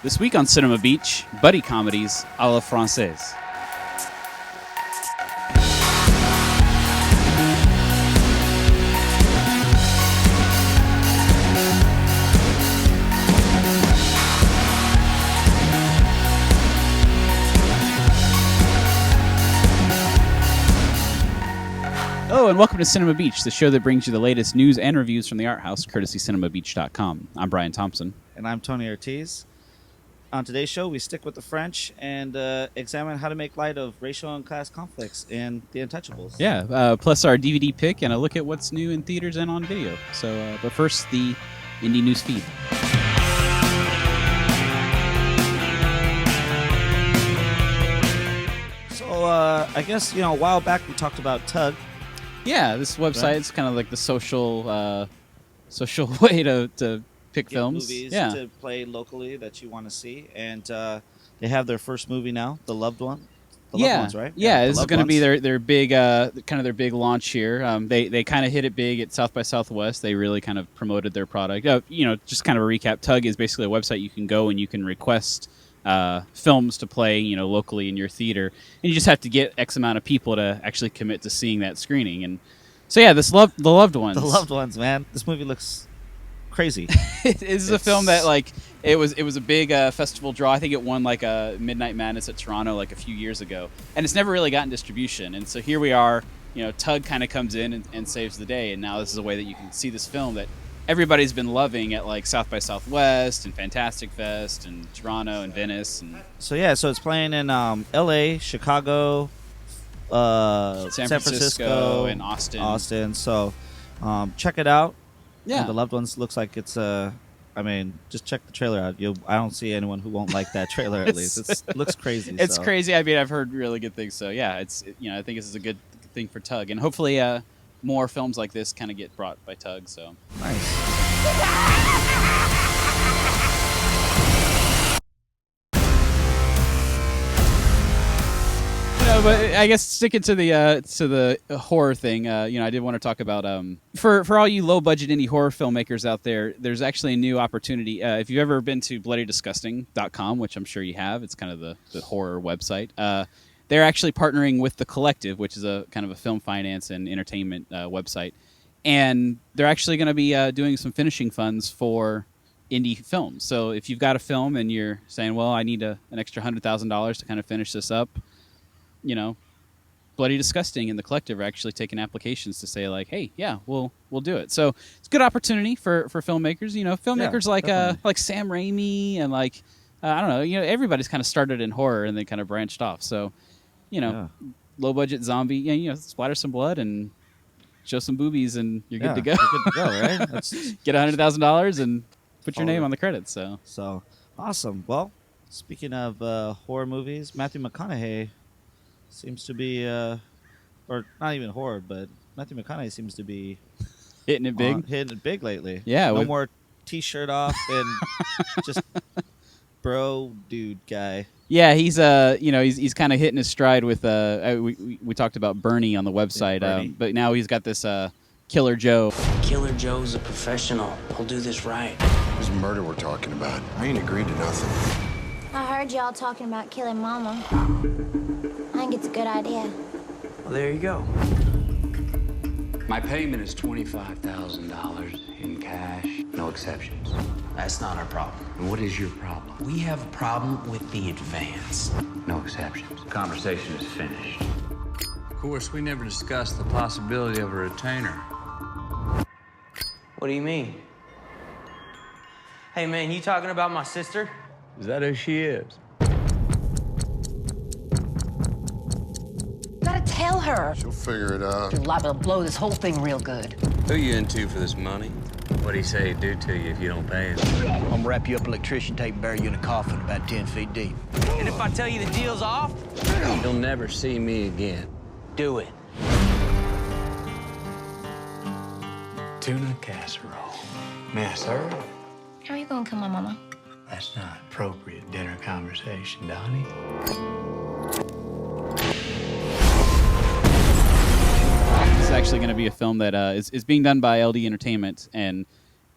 This week on Cinema Beach, buddy comedies a la française. Hello and welcome to Cinema Beach, the show that brings you the latest news and reviews from the art house, courtesy CinemaBeach.com. I'm Brian Thompson. And I'm Tony Ortiz. On today's show, we stick with the French and examine how to make light of racial and class conflicts in The Intouchables. Yeah, plus our DVD pick and a look at what's new in theaters and on video. So, but first, the indie news feed. So, I guess, a while back we talked about Tug. Yeah, this website is kind of like the social way to pick Get films. Movies Yeah. to play locally that you want to see. And they have their first movie now, The Loved One. The Loved Ones, right? Yeah, The this is Loved going to be Ones. their big kind of their big launch here. They kind of hit it big at South by Southwest. They really kind of promoted their product. Just kind of a recap. Tug is basically a website you can go and you can request films to play, locally in your theater, and you just have to get X amount of people to actually commit to seeing that screening. And so yeah, The Loved Ones. The Loved Ones, man. This movie looks crazy. This is a film that it was a big festival draw. I think it won like a Midnight Madness at Toronto like a few years ago, and it's never really gotten distribution. And so here we are. Tug kind of comes in and saves the day, and now this is a way that you can see this film that everybody's been loving at like South by Southwest and Fantastic Fest and Toronto and Venice and So it's playing in L.A., Chicago, San Francisco and Austin. So check it out. Yeah. And The Loved Ones looks like it's just check the trailer out. I don't see anyone who won't like that trailer at least. It looks crazy. It's crazy. I mean, I've heard really good things. So yeah, I think this is a good thing for Tug, and hopefully more films like this kind of get brought by Tug. So nice. But I guess sticking to the horror thing, I did want to talk about for all you low budget indie horror filmmakers out there. There's actually a new opportunity. If you've ever been to bloodydisgusting.com, which I'm sure you have, it's kind of the horror website. They're actually partnering with The Collective, which is a kind of a film finance and entertainment website, and they're actually going to be doing some finishing funds for indie films. So if you've got a film and you're saying, well, I need an extra $100,000 to kind of finish this up, Bloody Disgusting and The Collective are actually taking applications to say like, hey, yeah, we'll do it. So it's a good opportunity for filmmakers. Filmmakers like Sam Raimi and like I don't know. Everybody's kind of started in horror and then kind of branched off. So low budget zombie. Splatter some blood and show some boobies and you're good to go. You're good to go, right? Get $100,000 and put your name on the credits. So awesome. Well, speaking of horror movies, Matthew McConaughey seems to be, or not even horror, but Matthew McConaughey seems to be hitting it big lately. Yeah, no more t-shirt off and just bro dude guy. Yeah, he's he's kind of hitting his stride with we talked about Bernie on the website, but now he's got this Killer Joe. Killer Joe's a professional. He'll do this right. It's murder we're talking about. I ain't agreed to nothing. I heard y'all talking about killing Mama. I think it's a good idea. Well, there you go. My payment is $25,000 in cash, no exceptions. That's not our problem. And what is your problem? We have a problem with the advance. No exceptions. Conversation is finished. Of course, we never discussed the possibility of a retainer. What do you mean? Hey, man, you talking about my sister? Is that who she is? Gotta tell her. She'll figure it out. You're liable to blow this whole thing real good. Who you into for this money? What'd he say he'd do to you if you don't pay him? I'm gonna wrap you up electrician tape and bury you in a coffin about 10 feet deep. And if I tell you the deal's off? You'll never see me again. Do it. Tuna casserole. May I serve? How are you gonna kill my mama? That's not appropriate dinner conversation, Donnie. This is actually going to be a film that is being done by LD Entertainment, and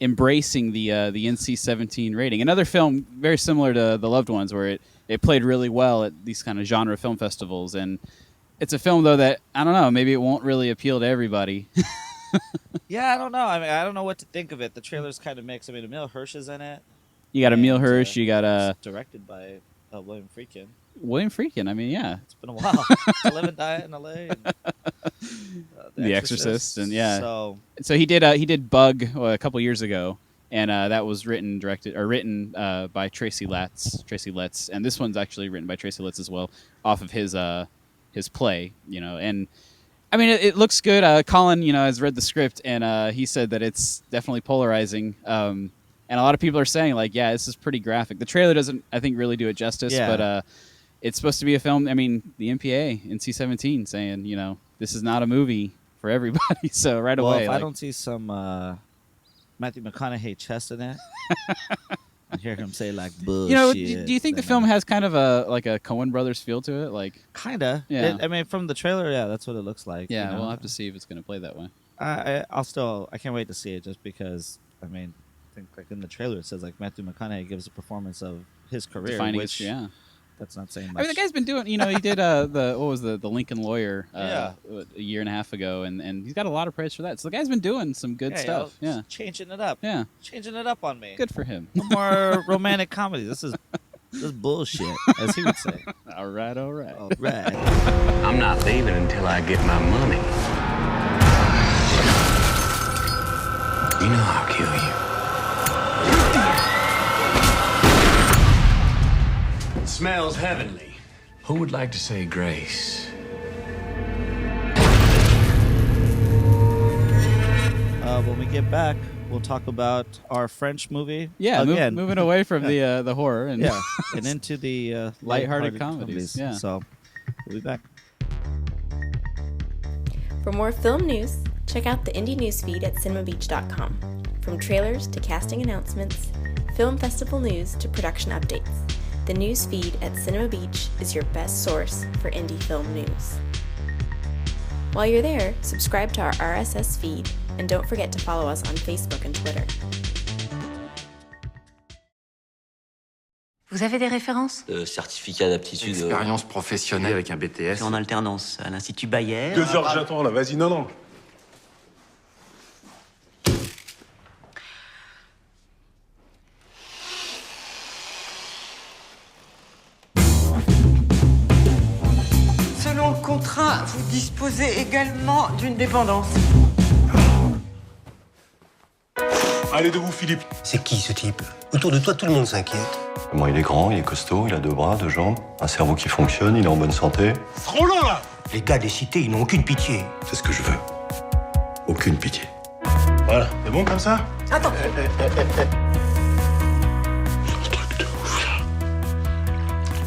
embracing the NC-17 rating. Another film very similar to The Loved Ones, where it played really well at these kind of genre film festivals. And it's a film, though, that, I don't know, maybe it won't really appeal to everybody. Yeah, I don't know. I mean, I don't know what to think of it. The trailer's kind of mixed. I mean, Emil Hirsch is in it. You got Emil and, Hirsch, you got it's directed by William Friedkin. William Friedkin. I mean, yeah. It's been a while. To Live and Die in LA. And, The Exorcist, and yeah. So he did Bug a couple years ago, and that was written by Tracy Letts, and this one's actually written by Tracy Letts as well, off of his play, and I mean it looks good. Colin, has read the script, and he said that it's definitely polarizing, and a lot of people are saying like, yeah, this is pretty graphic. The trailer doesn't, I think, really do it justice, but it's supposed to be a film. I mean, the MPA, NC-17, saying, this is not a movie for everybody. So right away, if I don't see some Matthew McConaughey chest in it, and hear him say like bullshit. Do you think the film has kind of a Coen Brothers feel to it? Like, kinda. Yeah. I mean, from the trailer, yeah, that's what it looks like. Yeah, we'll have to see if it's going to play that way. I can't wait to see it, just because. I mean, I think like in the trailer it says like Matthew McConaughey gives a performance of his career, Defining which that's not saying much. I mean, the guy's been doing. He did the Lincoln Lawyer a year and a half ago, and he's got a lot of praise for that. So the guy's been doing some good stuff. Yeah, changing it up. Yeah, changing it up on me. Good for him. No more romantic comedy. This is bullshit, as he would say. All right. I'm not leaving until I get my money. You know I'll kill you. It smells heavenly. Who would like to say grace? When we get back, we'll talk about our French movie. Yeah, again. moving away from the horror and and into the lighthearted comedies. Yeah. So we'll be back. For more film news, check out the Indie Newsfeed at CinemaBeach.com. From trailers to casting announcements, film festival news to production updates, the news feed at Cinema Beach is your best source for indie film news. While you're there, subscribe to our RSS feed, and don't forget to follow us on Facebook and Twitter. Vous avez des références? Certificat d'aptitude. Expérience professionnelle avec un BTS. En alternance à l'Institut Bayer. 2 heures j'attends là, vas-y, non. Selon le contrat, vous disposez également d'une dépendance. Allez debout, Philippe. C'est qui ce type? Autour de toi, tout le monde s'inquiète. Bon, il est grand, il est costaud, il a 2 bras, 2 jambes, un cerveau qui fonctionne, il est en bonne santé. C'est trop long là. Les gars des cités, ils n'ont aucune pitié. C'est ce que je veux. Aucune pitié. Voilà, c'est bon comme ça? Attends.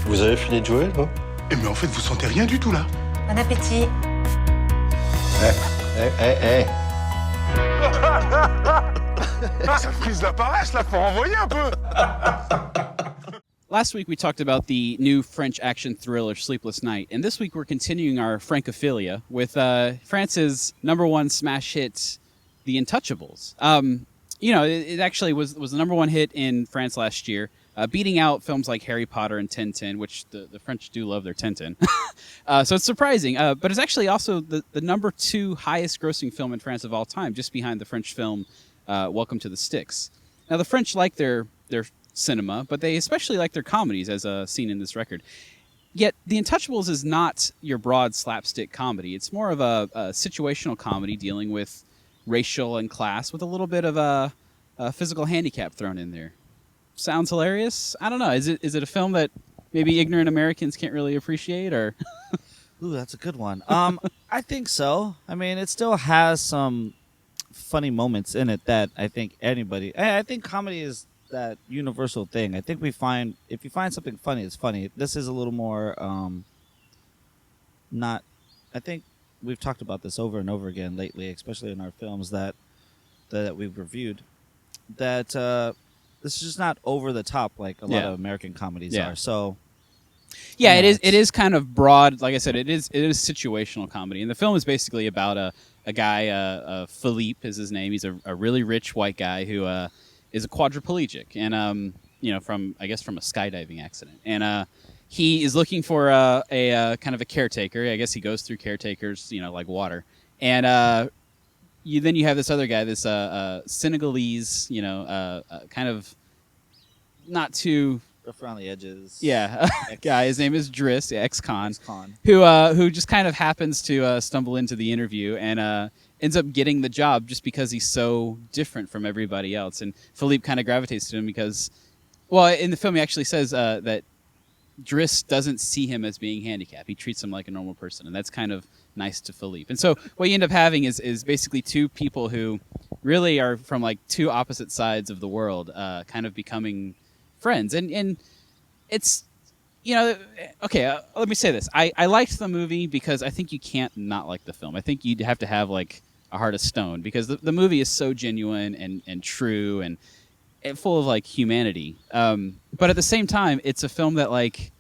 Vous avez fini de jouer, non? Mais en fait, vous sentez rien du tout là. Bon appétit. Ça frise la paresse là, faut renvoyer un peu. Last week we talked about the new French action thriller Sleepless Night, and this week we're continuing our Francophilia with France's #1 smash hit, The Intouchables. It actually was the #1 hit in France last year, beating out films like Harry Potter and Tintin, which the French do love their Tintin. So it's surprising, but it's actually also the #2 highest grossing film in France of all time, just behind the French film Welcome to the Sticks. Now the French like their cinema, but they especially like their comedies, as seen in this record. Yet The Intouchables is not your broad slapstick comedy. It's more of a situational comedy dealing with racial and class, with a little bit of a physical handicap thrown in there. Sounds hilarious. I don't know. Is it a film that maybe ignorant Americans can't really appreciate, or? Ooh, that's a good one. I think so. I mean, it still has some funny moments in it that I think anybody. I think comedy is that universal thing. I think if you find something funny, it's funny. This is a little more not. I think we've talked about this over and over again lately, especially in our films that we've reviewed. That this is just not over the top like a lot of American comedies are. So it is kind of broad. Like I said, it is situational comedy, and the film is basically about a a guy, Philippe is his name. He's a really rich white guy who is a quadriplegic, and from a skydiving accident, and he is looking for a kind of a caretaker. I guess he goes through caretakers, like water, and you have this other guy, this Senegalese, kind of not too rough around the edges. Yeah, guy. His name is Driss, ex-con, Ex-con. who just kind of happens to stumble into the interview and ends up getting the job just because he's so different from everybody else. And Philippe kind of gravitates to him because, well, in the film he actually says that Driss doesn't see him as being handicapped. He treats him like a normal person, and that's kind of nice to Philippe. And so what you end up having is basically two people who really are from like two opposite sides of the world, kind of becoming friends. And it's, okay, let me say this. I liked the movie because I think you can't not like the film. I think you'd have to have like a heart of stone because the movie is so genuine and true and full of like humanity. But at the same time, it's a film that like,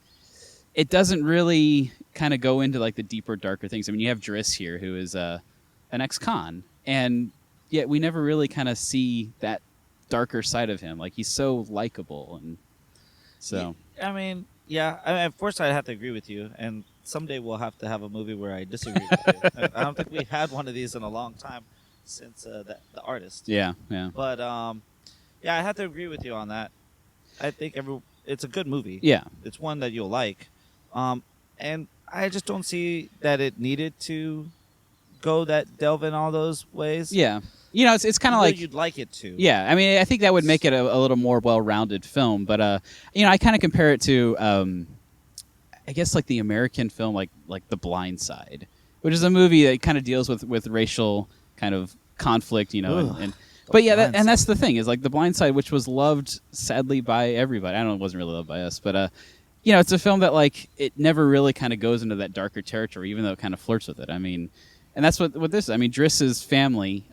it doesn't really kind of go into like the deeper, darker things. I mean, you have Driss here, who is an ex-con, and yet we never really kind of see that darker side of him. Like, he's so likable, and so. I mean, yeah. First, I have to agree with you, and someday we'll have to have a movie where I disagree with you. I don't think we had one of these in a long time since the Artist. Yeah. But yeah, I have to agree with you on that. I think it's a good movie. Yeah, it's one that you'll like. And I just don't see that it needed to delve in all those ways. Yeah. It's kind of like you'd like it to. Yeah, I mean, I think that would make it a little more well-rounded film. But I kind of compare it to, I guess, like the American film, like The Blind Side, which is a movie that kind of deals with racial kind of conflict, But yeah, and that's the thing is like The Blind Side, which was loved sadly by everybody. I don't know, it wasn't really loved by us, but it's a film that like it never really kind of goes into that darker territory, even though it kind of flirts with it. I mean. And that's what this is. I mean, Driss's family,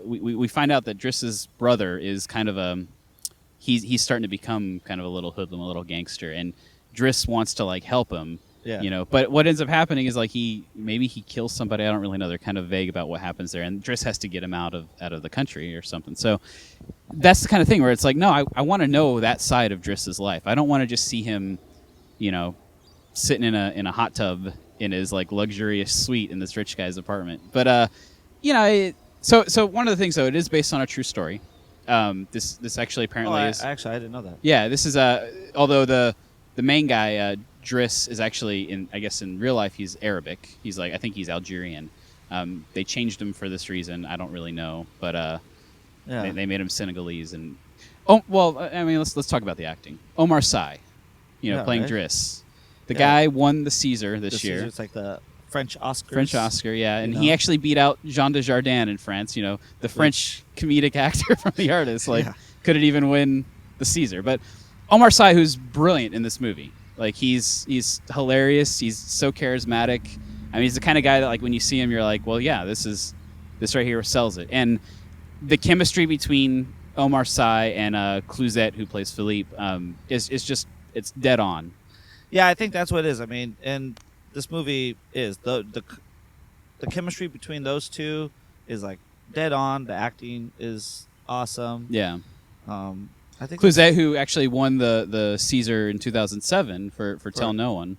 we find out that Driss's brother is kind of he's starting to become kind of a little hoodlum, a little gangster, and Driss wants to like help him. Yeah. But what ends up happening is like maybe he kills somebody. I don't really know. They're kind of vague about what happens there, and Driss has to get him out of the country or something. So that's the kind of thing where it's like, no, I want to know that side of Driss's life. I don't want to just see him, sitting in a hot tub in his like luxurious suite in this rich guy's apartment. But so one of the things though, it is based on a true story. This actually apparently is. Actually, I didn't know that. Yeah, this is although the main guy Driss is actually in real life he's Arabic. He's like, I think he's Algerian. They changed him for this reason. I don't really know, but they made him Senegalese. And let's talk about the acting. Omar Sy, playing right? Driss. The guy won the Caesar this year. It's like the French Oscars. French Oscar, yeah. And he actually beat out Jean Dujardin in France, the French comedic actor from The Artist. Like, couldn't even win the Caesar. But Omar Sy, who's brilliant in this movie. Like, he's hilarious. He's so charismatic. I mean, he's the kind of guy that, like, when you see him, you're like, well, yeah, this right here sells it. And the chemistry between Omar Sy and Cluzet, who plays Philippe, it's dead on. Yeah, I think that's what it is. I mean, and this movie is the chemistry between those two is like dead on. The acting is awesome. Yeah. I think Cluzet, who actually won the Caesar in 2007 for Tell No One.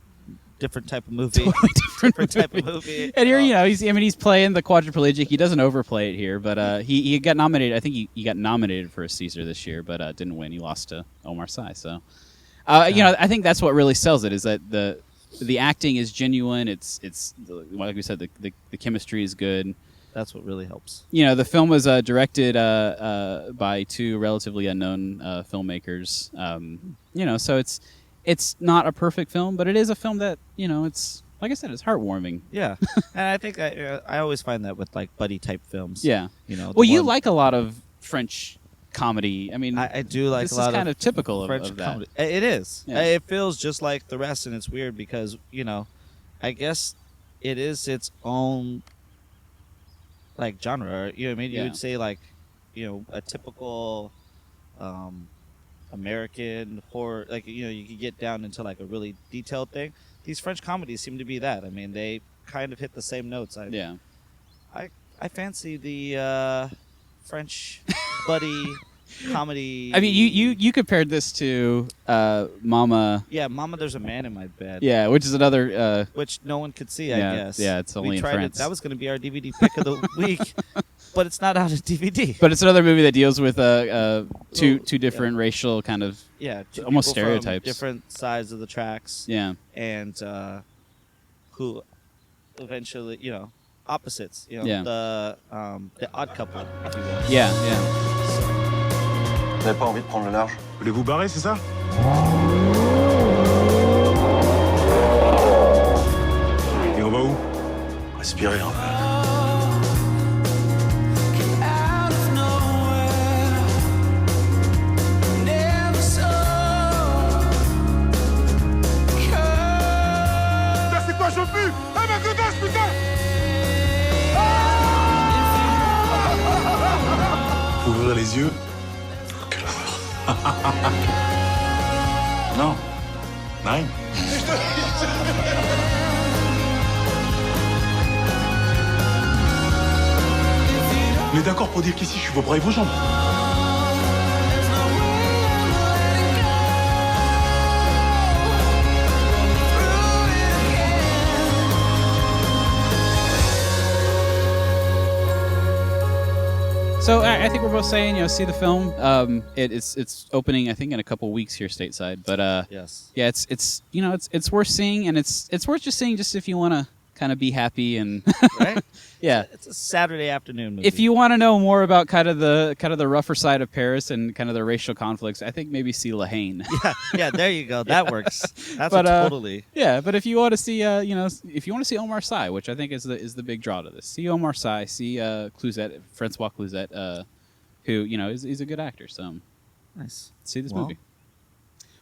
Different type of movie. Totally different type of movie. And here, he's playing the quadriplegic. He doesn't overplay it here, but he got nominated. I think he got nominated for a Caesar this year, but didn't win. He lost to Omar Sy. So. I think that's what really sells it is that the acting is genuine. It's like we said, the chemistry is good. That's what really helps. The film was directed by two relatively unknown filmmakers. So it's not a perfect film, but it is a film that it's like I said, it's heartwarming. Yeah, and I think I always find that with like buddy type films. Yeah, you like a lot of French comedy. I mean, I do like this a lot is kind of typical French of that. comedy. It is. Yeah. It feels just like the rest, and it's weird because I guess it is its own like genre. You know what I mean? You would say like a typical American horror. Like you could get down into like a really detailed thing. These French comedies seem to be that. I mean, they kind of hit the same notes. I fancy the French buddy comedy. I mean, you compared this to Mama. Yeah, Mama, There's a Man in My Bed. Yeah, which is another. Which no one could see, I yeah, guess. Yeah, it's only we in tried France. That was going to be our DVD pick of the week, but it's not out of DVD. But it's another movie that deals with two different racial kind of almost stereotypes, from different sides of the tracks. Yeah, and who eventually, opposites. Yeah. The odd couple. If you will. Yeah. Vous n'avez pas envie de prendre le large? Vous voulez vous barrer, c'est ça? Et on va où? Respirez un peu. Putain, c'est quoi, j'en pue? Ah, ma godasse, putain! Faut ouvrir les yeux. Quelle horreur. Non. Nine. On est d'accord pour dire qu'ici, je suis vos bras et vos jambes. So I think we're both saying, see the film. It's opening, I think, in a couple weeks here stateside. But yes, yeah, it's worth seeing, and it's worth just seeing just if you want to kind of be happy and right. Yeah, it's a Saturday afternoon movie. If you want to know more about kind of the rougher side of Paris and kind of the racial conflicts, I think maybe see La Haine. yeah, there you go. That works. That's totally. Yeah, but if you want to see, if you want to see Omar Sy, which I think is the big draw to this, see Omar Sy, see Cluzet, Francois Cluzet, who is a good actor. So nice. See this movie.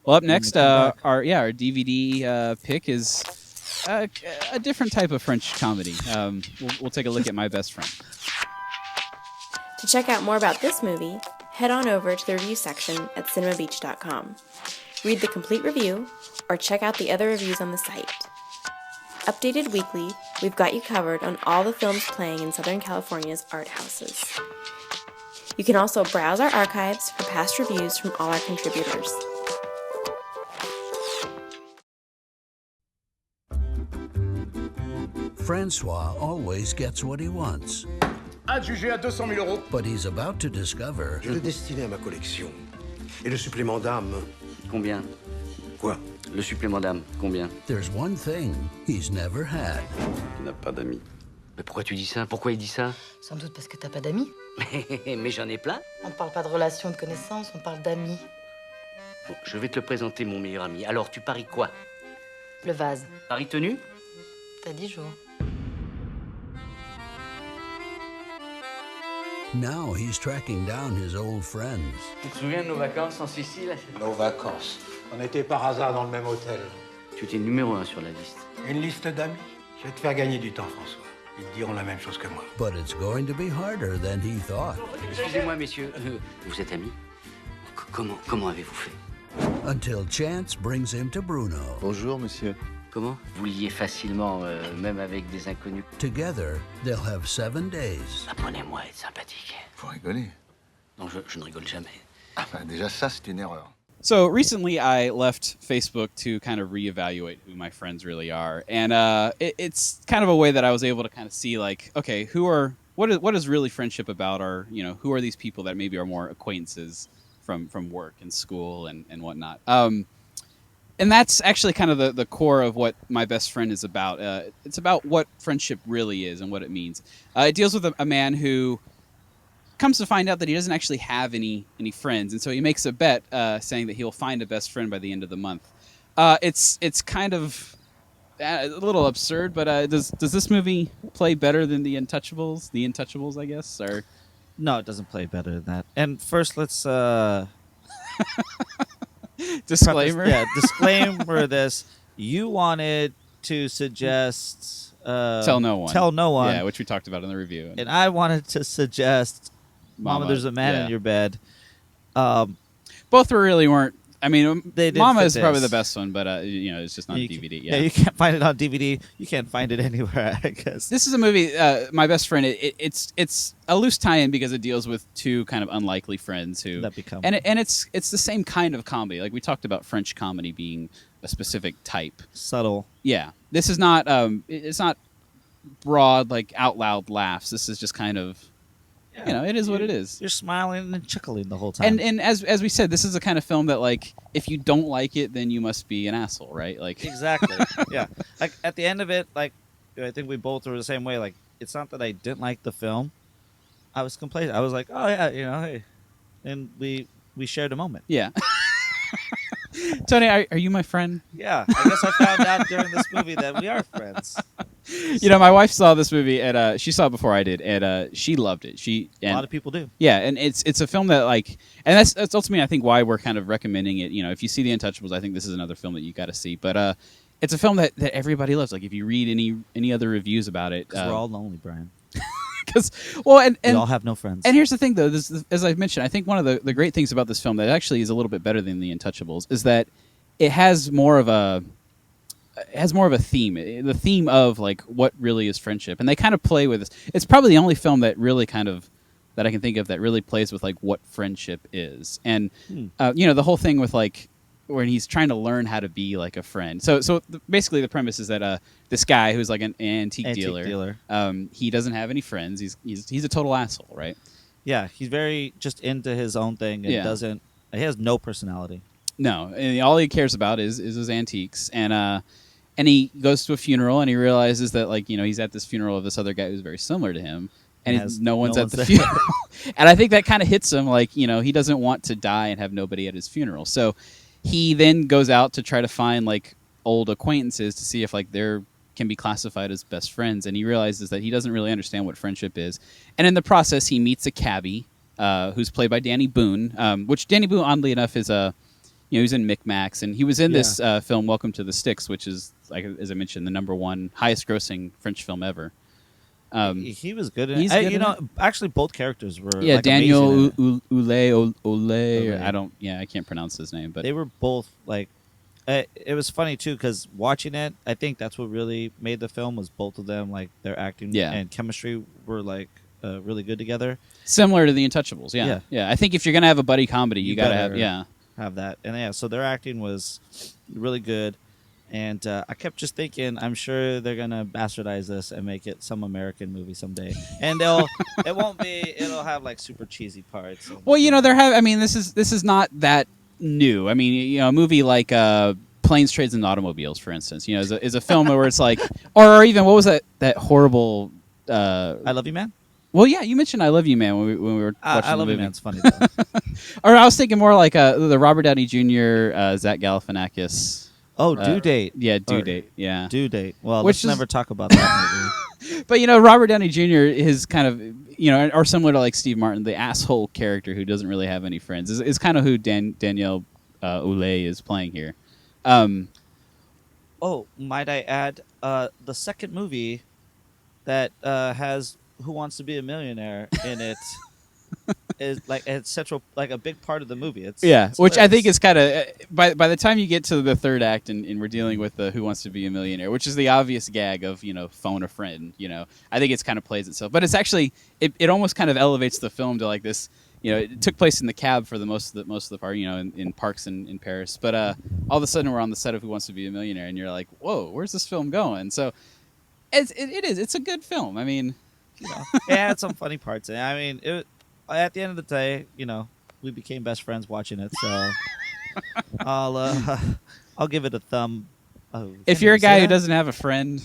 Well, up next, our DVD pick is. A different type of French comedy. We'll take a look at My Best Friend. To check out more about this movie, head on over to the review section at CinemaBeach.com. Read the complete review, or check out the other reviews on the site. Updated weekly, we've got you covered on all the films playing in Southern California's art houses. You can also browse our archives for past reviews from all our contributors. Francois always gets what he wants. Adjugé à 200 000 euros. But he's about to discover... Je l'ai destiné à ma collection. Et le supplément d'âme... Combien? Quoi? Le supplément d'âme, combien? There's one thing he's never had. Tu n'as pas d'amis. Mais pourquoi tu dis ça? Pourquoi il dit ça? Sans doute parce que t'as pas d'amis. Mais j'en ai plein. On ne parle pas de relations, de connaissances, on parle d'amis. Bon, je vais te le présenter, mon meilleur ami. Alors, tu paries quoi? Le vase. Paris tenu? T'as 10 jours. Now he's tracking down his old friends. Tu te souviens de nos vacances en Sicile? Nos vacances. On était par hasard dans le même hôtel. Tu étais numéro 1 sur la liste. Une liste d'amis. Je vais te faire gagner du temps, François. Ils te diront la même chose que moi. But it's going to be harder than he thought. Excusez-moi, messieurs. Vous êtes amis? Comment avez-vous fait? Until chance brings him to Bruno. Bonjour, monsieur. Comment? Vous liez facilement, même avec des inconnus. Together, they'll have 7 days. Apprenez-moi à être sympathique. Faut rigoler. Non, je ne rigole jamais. Ah bah déjà, ça, c'est une erreur. So recently, I left Facebook to kind of reevaluate who my friends really are, and it's kind of a way that I was able to kind of see, like, okay, what is really friendship about, or who are these people that maybe are more acquaintances from work and school and whatnot. And that's actually kind of the core of what My Best Friend is about. It's about what friendship really is and what it means. It deals with a man who comes to find out that he doesn't actually have any friends, and so he makes a bet saying that he'll find a best friend by the end of the month. It's kind of a little absurd, but does this movie play better than The Intouchables? The Intouchables, I guess, or no, it doesn't play better than that. And first, let's disclaimer. Disclaimer. This you wanted to suggest Tell No One. Tell No One. Yeah, which we talked about in the review. And I wanted to suggest Mama, There's a Man in Your Bed. Both really weren't. I mean, They did Mama fit is probably this. the best one, but it's just not on DVD. Yeah, you can't find it on DVD. You can't find it anywhere, I guess. This is a movie. My best friend. It's a loose tie-in because it deals with two kind of unlikely friends who That become and it's the same kind of comedy. Like we talked about French comedy being a specific type, subtle. Yeah, this is not. It's not broad like out loud laughs. This is just kind of. It is what it is. You're smiling and chuckling the whole time. And as we said, this is the kind of film that like if you don't like it, then you must be an asshole, right? Like exactly. Yeah. Like at the end of it, like I think we both were the same way. Like it's not that I didn't like the film. I was complacent. I was like, oh yeah, hey, and we shared a moment. Yeah. Tony, are you my friend? Yeah. I guess I found out during this movie that we are friends. My wife saw this movie and she saw it before I did, and she loved it. A lot of people do. Yeah, and it's a film that like, and that's ultimately I think why we're kind of recommending it. If you see The Intouchables, I think this is another film that you got to see. But it's a film that everybody loves. Like if you read any other reviews about it, we're all lonely, Brian. And we all have no friends. And here's the thing, though. As I've mentioned, I think one of the great things about this film that actually is a little bit better than The Intouchables is that it has more of a theme. The theme of like what really is friendship, and they kind of play with this. It's probably the only film that really kind of that I can think of that really plays with like what friendship is, and the whole thing with like when he's trying to learn how to be like a friend. So basically the premise is that this guy who's like an antique dealer. He doesn't have any friends. He's a total asshole, right? Yeah, he's very just into his own thing and he has no personality. No, and all he cares about is his antiques, and he goes to a funeral and he realizes that like he's at this funeral of this other guy who's very similar to him, and no one's at the funeral. And I think that kind of hits him, like he doesn't want to die and have nobody at his funeral, so he then goes out to try to find like old acquaintances to see if like they're can be classified as best friends, and he realizes that he doesn't really understand what friendship is, and in the process he meets a cabbie who's played by Danny Boone, which Danny Boone oddly enough is he's in Micmacs, and he was in this film Welcome to the Sticks, which is, like as I mentioned, the #1 highest-grossing French film ever. He was good in it. Actually, both characters were like Daniel Ole. Okay. I can't pronounce his name, but they were both like. It was funny too because watching it, I think that's what really made the film was both of them like their acting and chemistry were like really good together. Similar to The Untouchables, yeah. I think if you're gonna have a buddy comedy, you gotta have that, and so their acting was really good, and I kept just thinking, I'm sure they're gonna bastardize this and make it some American movie someday, and it'll have like super cheesy parts. Well, this is not that new. I mean, a movie like Planes, Trades, and Automobiles, for instance, is a film where it's like, or even what was that horrible I Love You Man. Well, yeah, you mentioned I Love You Man when we were watching I the Love movie. You Man's funny though. Or I was thinking more like the Robert Downey Jr., Zach Galifianakis. Oh, Due Date. Yeah, Due Date. Yeah, Due Date. Well, let's never talk about that movie. But Robert Downey Jr. is kind of or similar to like Steve Martin, the asshole character who doesn't really have any friends. Is kind of who Danielle Ole is playing here. Oh, might I add, the second movie that has Who Wants to Be a Millionaire in it is like it's central, like a big part of the movie. It's which I think is kind of by the time you get to the third act and we're dealing with the Who Wants to Be a Millionaire, which is the obvious gag of phone a friend. I think it's kind of plays itself, but it's actually it almost kind of elevates the film to like this. It took place in the cab for the most of the part, in parks in Paris, but all of a sudden we're on the set of Who Wants to Be a Millionaire, and you're like, whoa, where's this film going? So it's a good film. I mean, it had some funny parts. I mean, at the end of the day, we became best friends watching it. So I'll give it a thumb. If you're a guy who doesn't have a friend,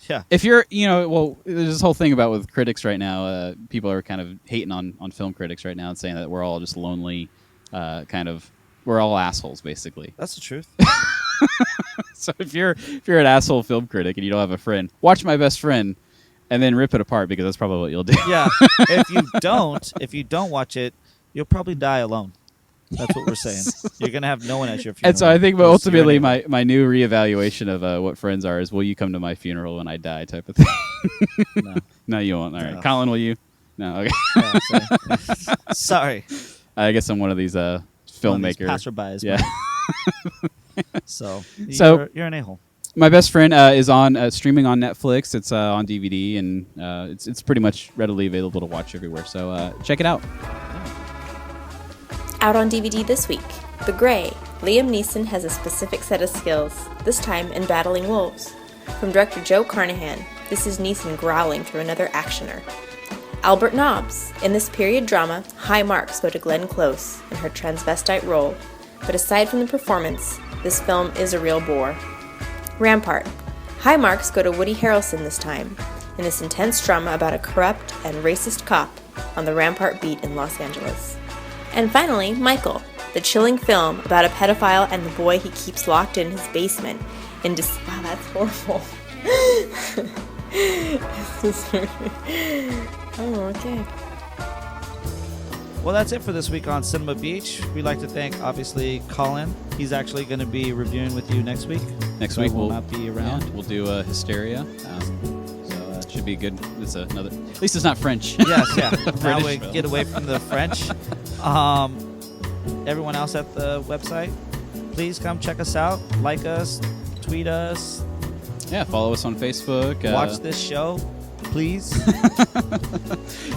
yeah. If you're, there's this whole thing about with critics right now. People are kind of hating on film critics right now and saying that we're all just lonely, we're all assholes basically. That's the truth. So if you're an asshole film critic and you don't have a friend, watch My Best Friend. And then rip it apart because that's probably what you'll do. Yeah. If you don't watch it, you'll probably die alone. That's what we're saying. You're gonna have no one at your funeral. And so I think, but ultimately, my new reevaluation of what friends are is, will you come to my funeral when I die, type of thing. No, you won't. All right, Colin, will you? No, okay. Sorry. I guess I'm one of these filmmaker, passerbys. Yeah. So you're an a-hole. My best friend is on streaming on Netflix. It's on DVD, and it's pretty much readily available to watch everywhere. So check it out. Out on DVD this week, The Grey. Liam Neeson has a specific set of skills, this time in battling wolves. From director Joe Carnahan, this is Neeson growling through another actioner. Albert Nobbs. In this period drama, high marks go to Glenn Close in her transvestite role, but aside from the performance, this film is a real bore. Rampart. High marks go to Woody Harrelson this time, in this intense drama about a corrupt and racist cop on the Rampart beat in Los Angeles. And finally, Michael, the chilling film about a pedophile and the boy he keeps locked in his basement. Wow, that's horrible. Oh, okay. Well, that's it for this week on Cinema Beach. We'd like to thank, obviously, Colin. He's actually going to be reviewing with you next week. Next so week we'll not be around. Yeah, we'll do Hysteria. So it should be good. It's another. At least it's not French. Yes, yeah. Now we film. get away from the French. Everyone else at the website, please come check us out. Like us, tweet us. Yeah, follow us on Facebook. Watch this show, please.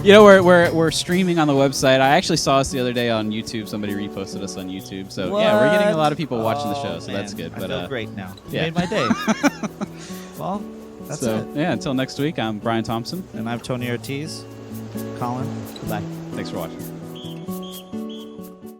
You know, we're streaming on the website. I actually saw us the other day on YouTube. Somebody reposted us on YouTube. So yeah, we're getting a lot of people watching the show. So man, that's good. I But feel great now. You yeah. made my day. Well, that's it. Yeah, until next week, I'm Brian Thompson. And I'm Tony Ortiz. Colin, goodbye. Thanks for watching.